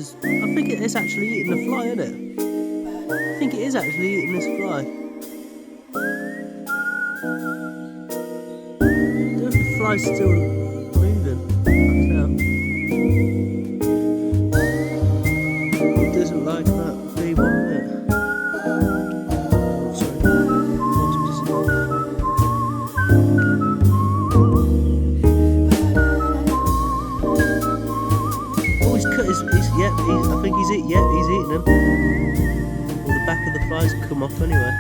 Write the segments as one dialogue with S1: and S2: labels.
S1: because I think it is actually eating the fly, isn't it? I think it is actually eating this fly. I don't know if the fly's still moving. I can't tell. It doesn't like that feeble, isn't it? Sorry, wasp doesn't like that. Oh, he's cut his, yep, I think he's eating them. Well, the back of the flies have come off anyway.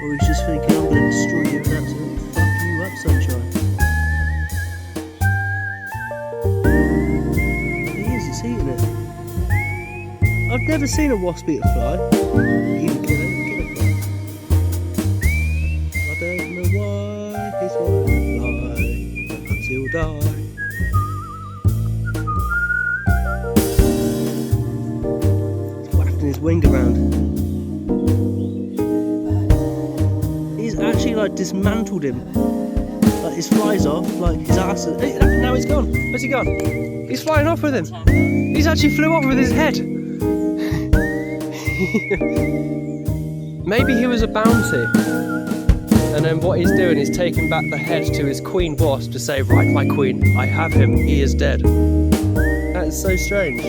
S1: Or he's just thinking, I'm going to destroy you and absolutely fuck you up, sunshine. It's eating it. I've never seen a wasp eat a fly. Even kill a fly. I don't know why he's wanting to fly, because he'll die. He's wafting his wing around. He's actually like dismantled him. Like his flies off, like his ass. Now he's gone. Where's he gone? He's flying off with him. He's actually flew off with his head. Maybe he was a bounty. And then what he's doing is taking back the head to his queen wasp to say, right, my queen, I have him. He is dead. That is so strange.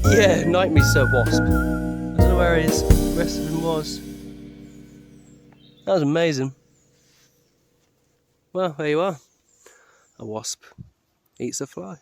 S1: Yeah, knight me, Sir Wasp. I don't know where his rest of him was. That was amazing. Well, there you are. A wasp eats a fly.